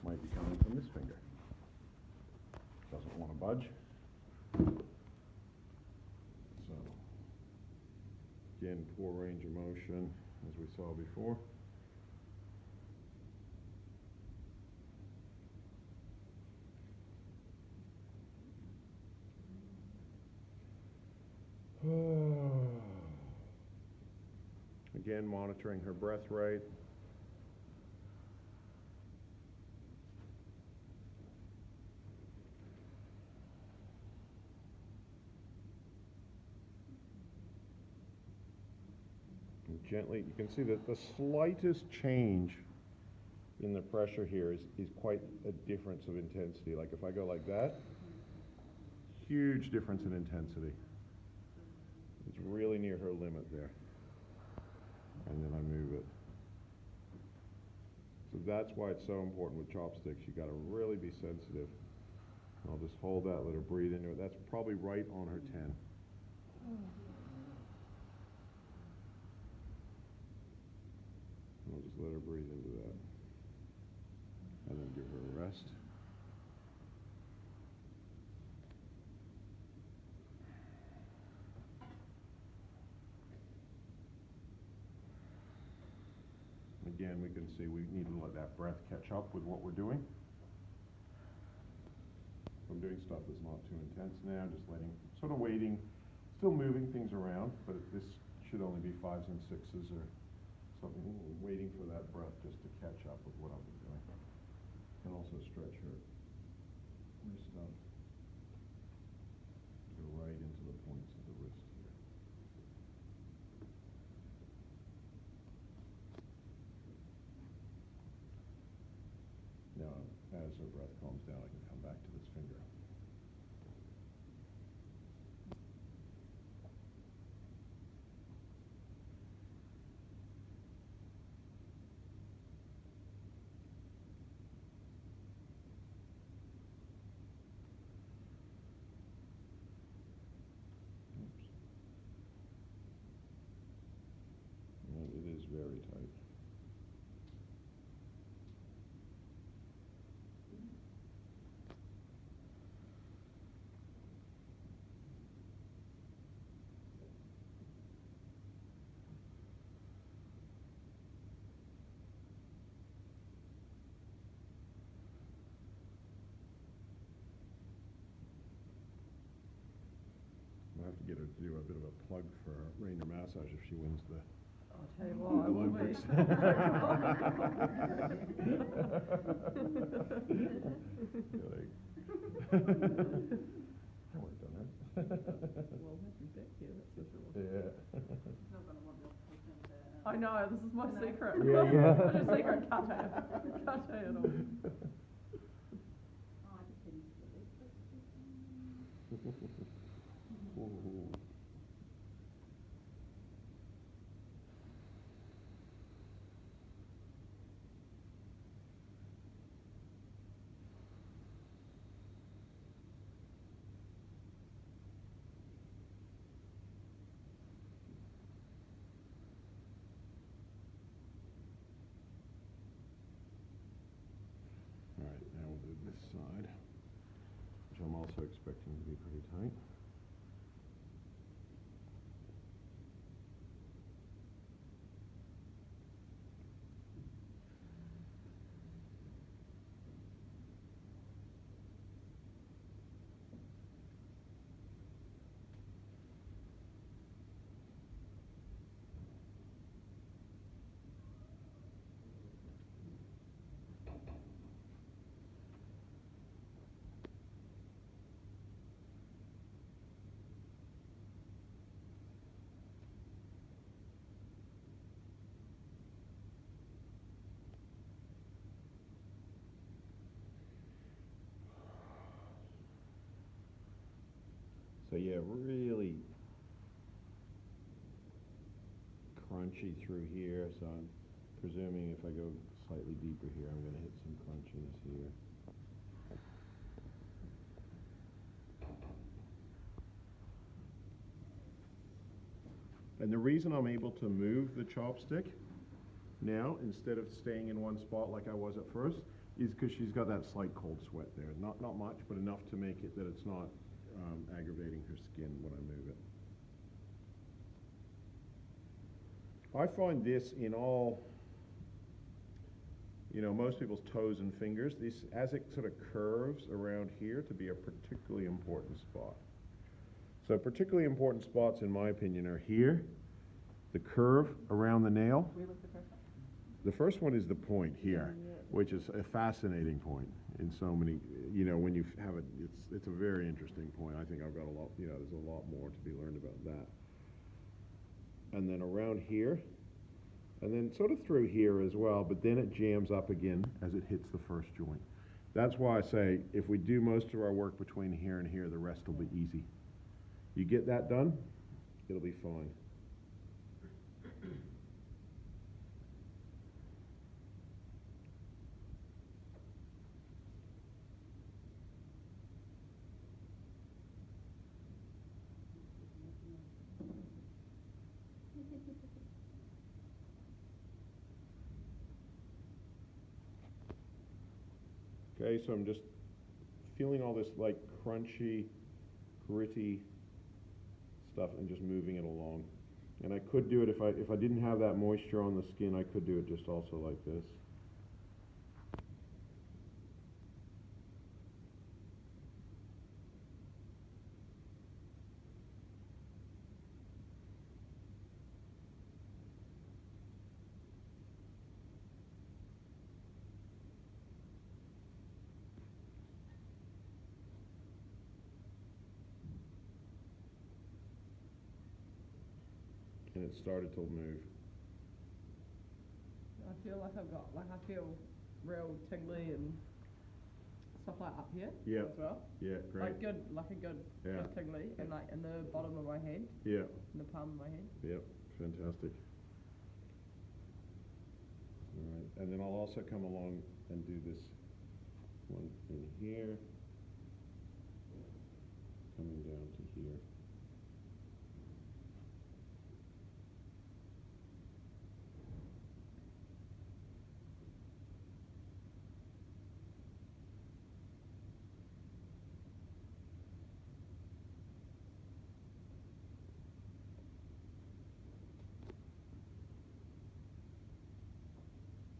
might be coming from this finger. Doesn't want to budge. So, again, poor range of motion, as we saw before. Again, monitoring her breath rate. And gently, you can see that the slightest change in the pressure here is quite a difference of intensity. Like if I go like that, huge difference in intensity. It's really near her limit there. And then I move it. So that's why it's so important with chopsticks. You got to really be sensitive. I'll just hold that, let her breathe into it. That's probably right on her 10. I'll just let her breathe into that. And then give her a rest. Again, we can see we need to let that breath catch up with what we're doing. I'm doing stuff that's not too intense now, just letting, sort of waiting, still moving things around, but this should only be 5s and 6s or something, waiting for that breath just to catch up with what I've been doing. And also stretch her wrist up. Go right into the points of the wrist here. Now, as her breath calms down, I can come back to this finger. Oops. And it is very tight. I'll have to get her to do a bit of a plug for Raynor Massage if she wins the I'll tell you what, I will Olympics. be. I would have done that. Well, happy birthday, that's for sure. Yeah. Not gonna want the person to. I know, this is my No. secret. Yeah, yeah. It's a secret, can't tell you. Can't tell you at all. Oh, I just didn't see it. Ooh. All right, now we'll do this side, which I'm also expecting to be pretty tight. So yeah, really crunchy through here. So I'm presuming if I go slightly deeper here, I'm going to hit some crunchiness here. And the reason I'm able to move the chopstick now, instead of staying in one spot like I was at first, is because she's got that slight cold sweat there. Not much, but enough to make it that it's not aggravating her skin when I move it. I find this in all, most people's toes and fingers, this, as it sort of curves around here, to be a particularly important spot. So particularly important spots, in my opinion, are here, the curve around the nail. We look the first one. The first one is the point here, which is a fascinating point in so many, when you have it, it's a very interesting point. I think I've got a lot, there's a lot more to be learned about that. And then around here, and then sort of through here as well, but then it jams up again as it hits the first joint. That's why I say if we do most of our work between here and here, the rest will be easy. You get that done, it'll be fine. Okay, so I'm just feeling all this like crunchy, gritty stuff and just moving it along. And I could do it if I didn't have that moisture on the skin, I could do it just also like this. And it started to move. I feel like I feel real tingly and stuff like up here Yeah. as well. Yeah, great. Like a good Yeah. tingly and like in the bottom of my head, Yeah, in the palm of my head. yep, fantastic. All right, and then I'll also come along and do this one in here, coming down to here.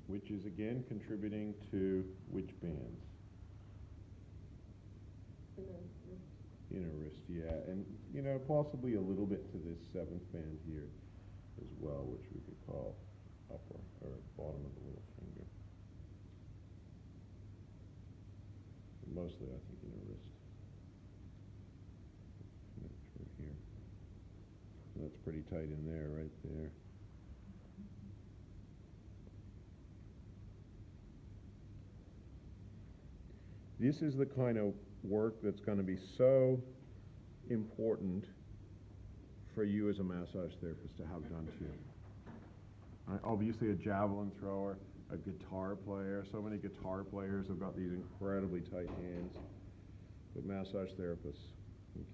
Which is again contributing to which bands? Inner wrist, yeah, and possibly a little bit to this seventh band here as well, which we could call upper or bottom of the little finger. Mostly, I think, inner wrist. Connect through here. And that's pretty tight in there, right there. This is the kind of work that's going to be so important for you as a massage therapist to have done to you. Obviously a javelin thrower, a guitar player, so many guitar players have got these incredibly tight hands. But massage therapists,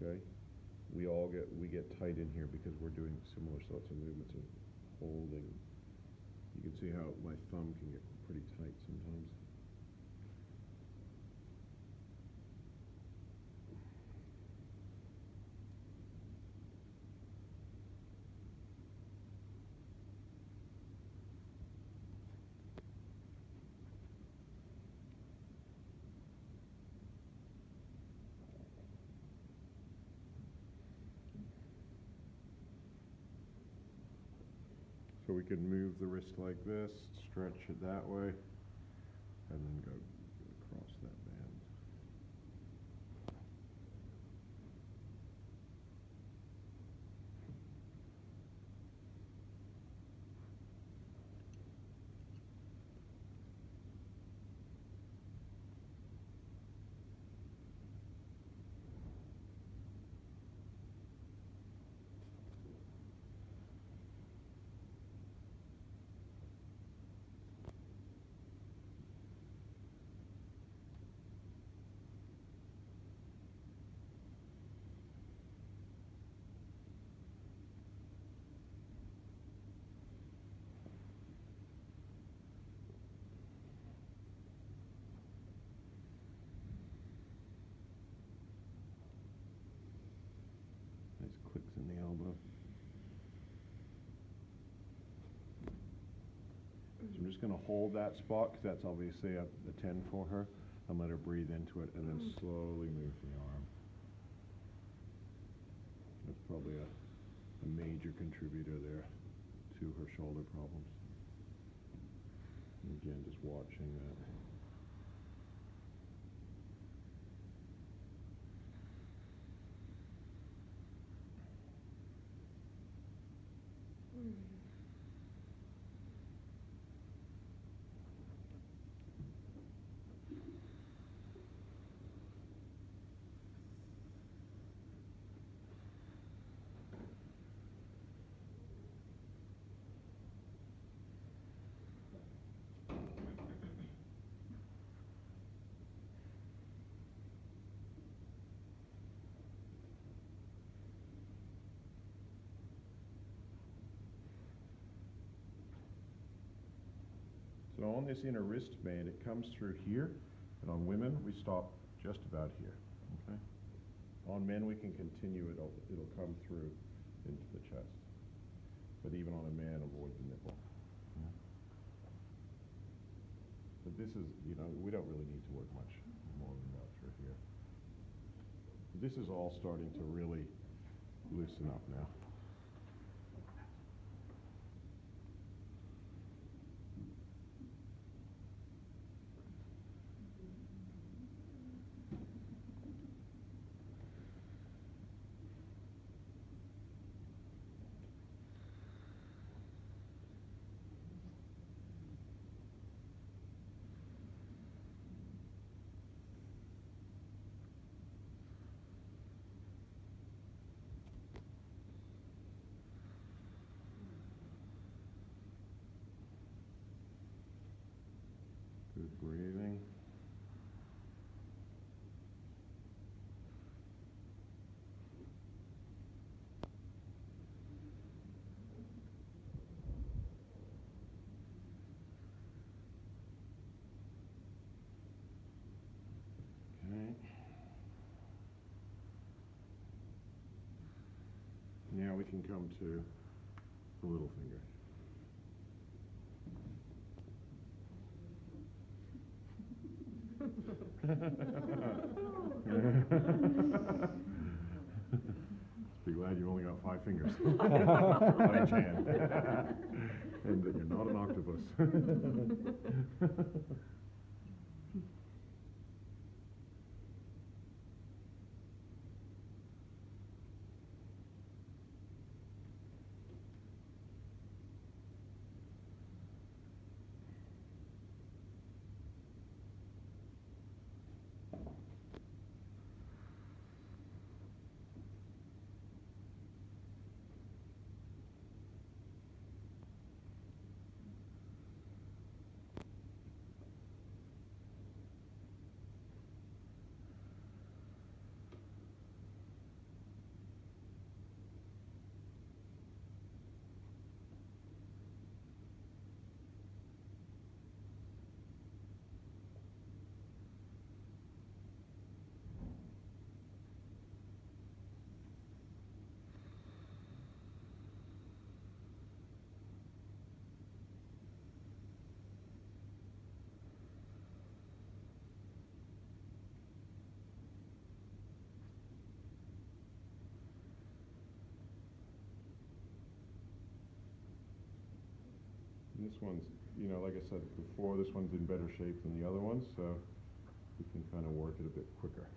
okay, we get tight in here because we're doing similar sorts of movements of holding. You can see how my thumb can get pretty tight sometimes. So we can move the wrist like this, stretch it that way, and then go across that band. just going to hold that spot because that's obviously a 10 for her, and let her breathe into it, and then slowly move the arm. That's probably a major contributor there to her shoulder problems. And again, just watching that. So on this inner wristband, it comes through here, and on women, we stop just about here, okay? On men, we can continue, it'll come through into the chest. But even on a man, avoid the nipple. Yeah. But this is, you know, we don't really need to work much more than that through here. This is all starting to really loosen up now. Good breathing. Okay. Now we can come to the little finger. Be glad you only got 5 fingers on each hand, and that you're not an octopus. This one's, you know, like I said before, this one's in better shape than the other ones, so we can kind of work it a bit quicker.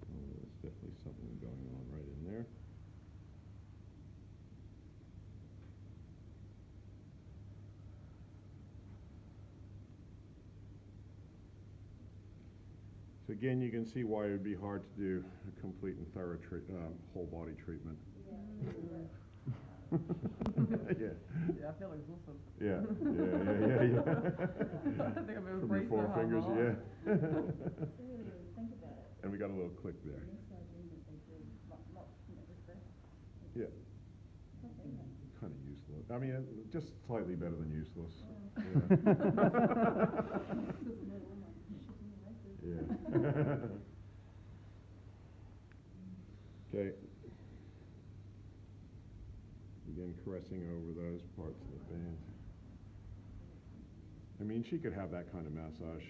Oh, there's definitely something going on right in there. So again, you can see why it would be hard to do a complete and thorough whole body treatment. Yeah. Yeah, I feel exhausted. Yeah. I think I'm From your 4 fingers, yeah. Really, think about it. And we got a little click there. Massaging that they do, not, just that. Yeah. Kind of useless. I mean, just slightly better than useless. Yeah. Okay. Again, caressing over those parts of the band. I mean, she could have that kind of massage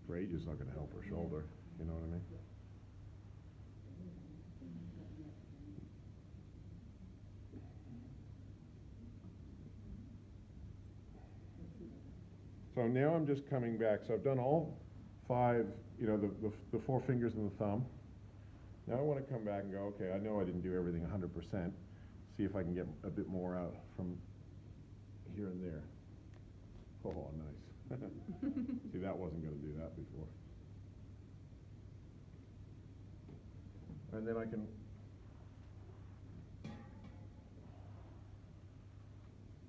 for ages, not going to help her shoulder. You know what I mean? So now I'm just coming back. So I've done all 5, the 4 fingers and the thumb. Now I want to come back and go, okay, I know I didn't do everything 100%. See if I can get a bit more out from here and there. Oh, nice. See, that wasn't going to do that before. And then I can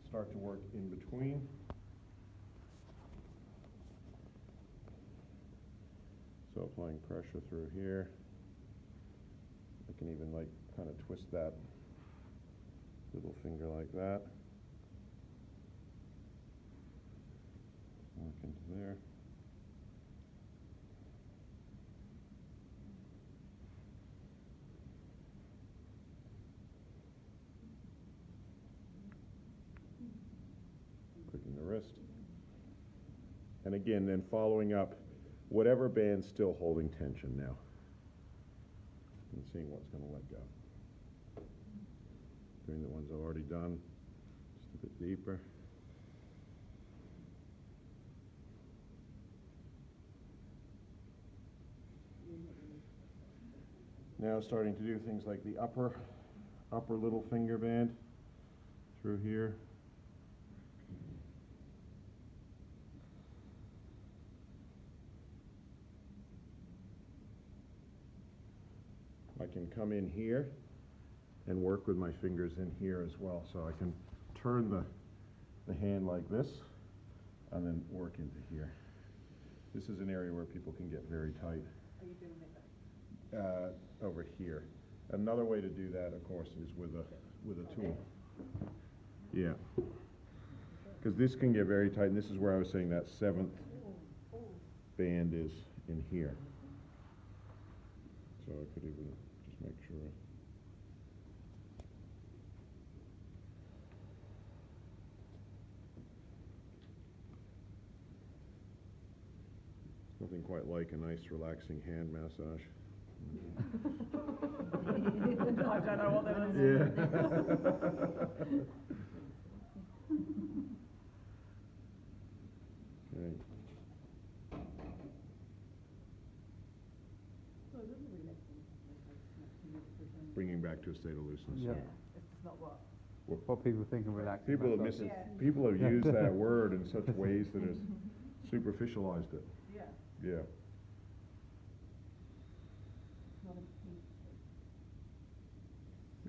start to work in between. So applying pressure through here. I can even like kind of twist that little finger like that. Work into there. Quicken the wrist. And again, then following up whatever band's still holding tension now. And seeing what's going to let go. Doing the ones I've already done, just a bit deeper. Now starting to do things like the upper little finger band through here. I can come in here and work with my fingers in here as well. So I can turn the hand like this and then work into here. This is an area where people can get very tight. Are you doing it? Over here. Another way to do that, of course, is with a tool. Yeah. Because this can get very tight, and this is where I was saying that 7th band is in here. So I could even just make sure. Nothing quite like a nice relaxing hand massage. I don't know what that is. Yeah. Okay. Bringing back to a state of looseness. Yeah. It's not what. What people think of relaxing People have massage. people have used that word in such ways that has superficialized it. Yeah. Yeah.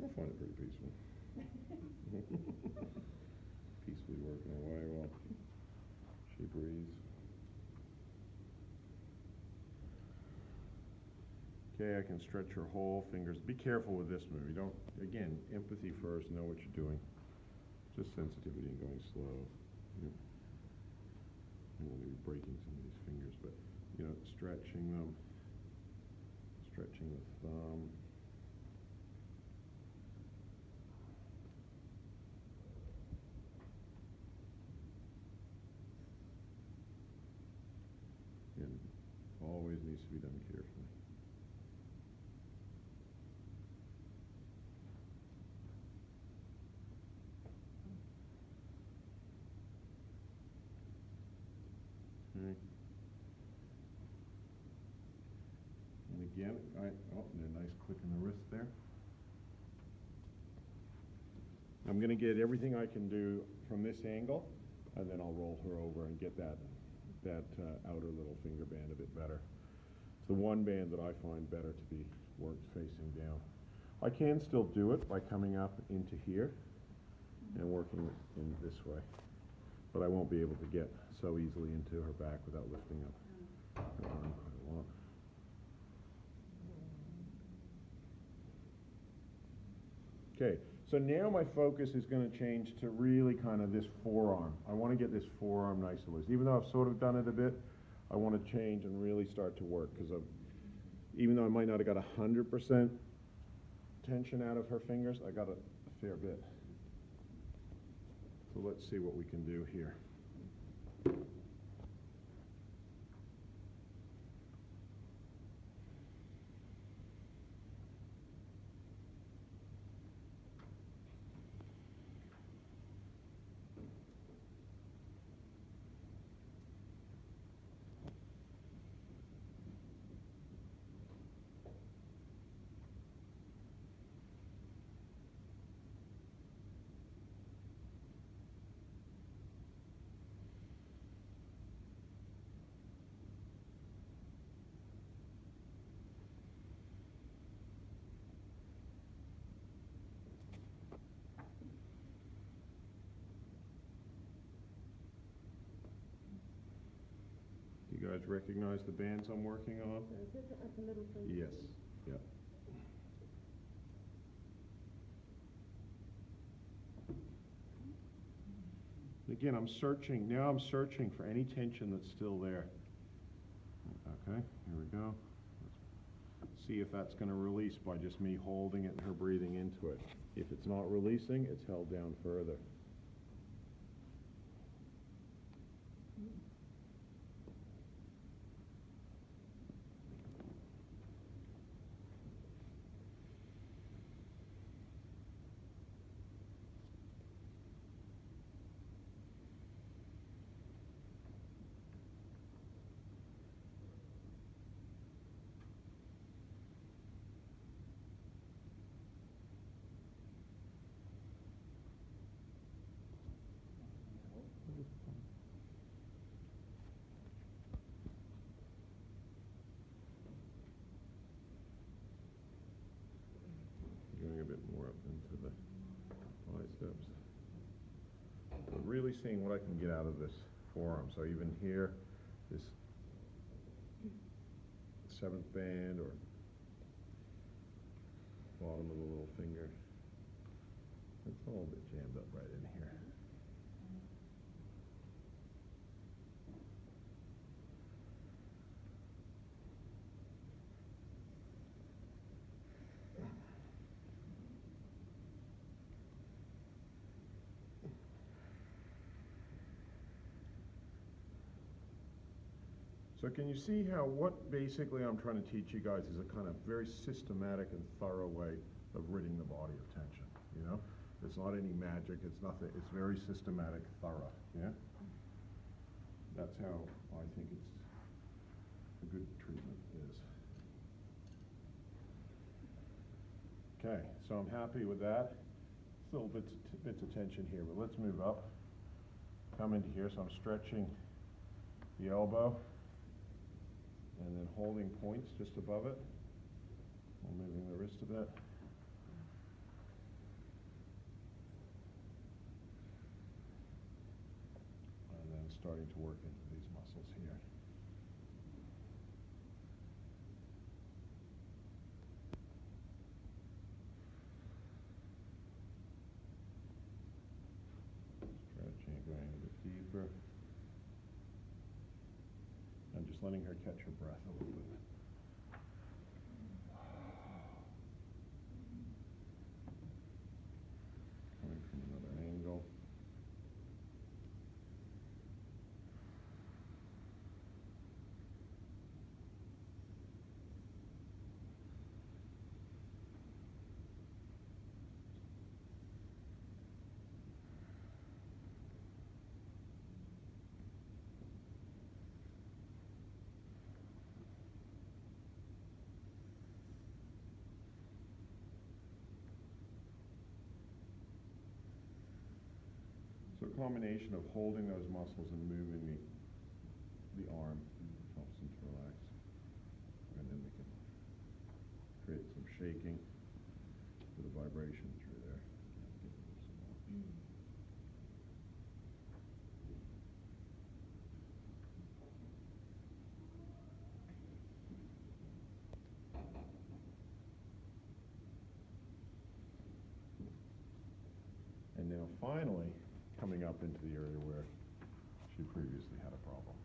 I find it pretty peaceful. Peacefully working away while she breathes. Okay, I can stretch her whole fingers. Be careful with this move. You don't, again, empathy first, know what you're doing. Just sensitivity and going slow. Yep. I'm going to be breaking some of these fingers, but, stretching them. Stretching the thumb. And always needs to be done carefully. Okay. And again, and a nice click in the wrist there. I'm going to get everything I can do from this angle, and then I'll roll her over and get that outer little finger band a bit better. It's the one band that I find better to be worked facing down. I can still do it by coming up into here and working in this way, but I won't be able to get so easily into her back without lifting up her arm quite a lot. Okay, so now my focus is going to change to really kind of this forearm. I want to get this forearm nice and loose. Even though I've sort of done it a bit, I want to change and really start to work, because even though I might not have got 100% tension out of her fingers, I got a fair bit. So let's see what we can do here. You guys recognize the bands I'm working on? That's a little thing. Yes, yeah. Again, I'm searching for any tension that's still there. Okay, here we go. Let's see if that's going to release by just me holding it and her breathing into it. If it's not releasing, it's held down further. Going a bit more up into the biceps. I'm really seeing what I can get out of this forearm. So even here, this 7th band or bottom of the little finger. It's all a bit jammed up right in here. So can you see how what basically I'm trying to teach you guys is a kind of very systematic and thorough way of ridding the body of tension, you know? It's not any magic, it's nothing, it's very systematic, thorough, yeah? That's how I think it's a good treatment is. Okay, so I'm happy with that. Still bits of tension here, but let's move up. Come into here, so I'm stretching the elbow and then holding points just above it. I'm moving the wrist a bit. And then starting to work into these muscles here. Stretching, going a bit deeper. And just letting her catch her breath a little bit. Coming from another angle. So a combination of holding those muscles and moving the arm helps them to relax. And then we can create some shaking with a vibration through there. Give them some more. And now finally, coming up into the area where she previously had a problem.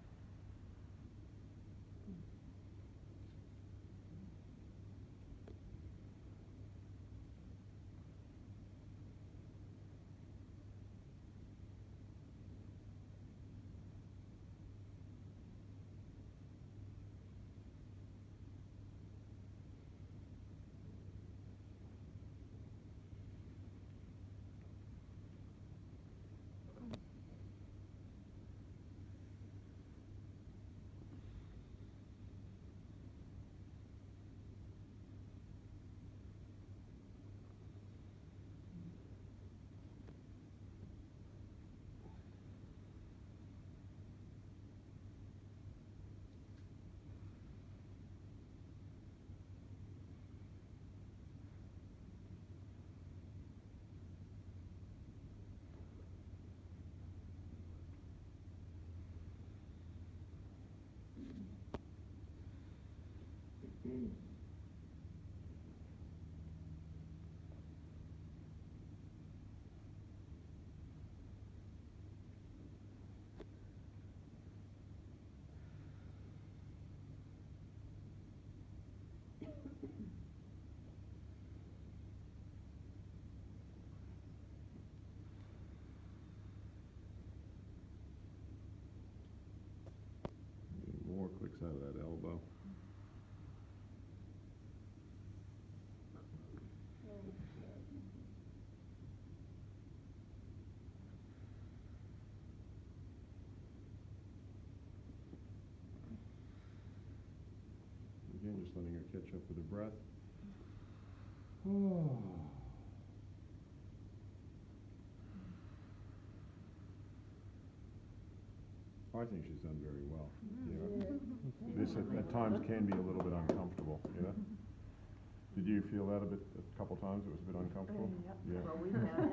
out of that elbow. Again, just letting her catch up with her breath. I think she's done very well. You know? This at times can be a little bit uncomfortable, you know? Did you feel that a couple times? It was a bit uncomfortable? Yeah. Well, we have it.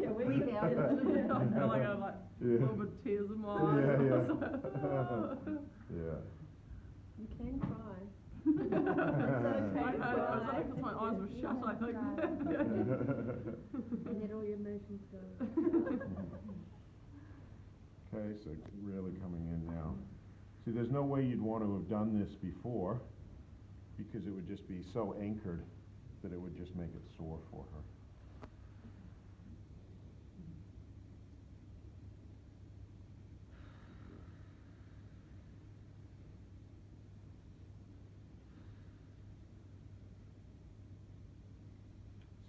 Yeah, We have it. I feel like I have like a Yeah. little bit of tears in my eyes. Yeah, yeah. Yeah. You can cry. It's okay. Because my eyes were shut, I think. And let all your emotions go. Okay, so really coming in now. See, there's no way you'd want to have done this before because it would just be so anchored that it would just make it sore for her.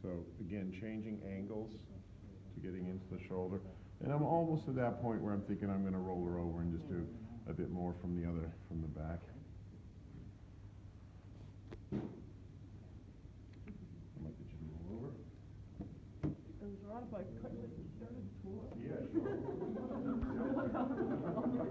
So again, changing angles to getting into the shoulder. And I'm almost at that point where I'm thinking I'm going to roll her over and just do a bit more from the back. I might get you to roll over. It was right if I quickly started to. Yeah, sure.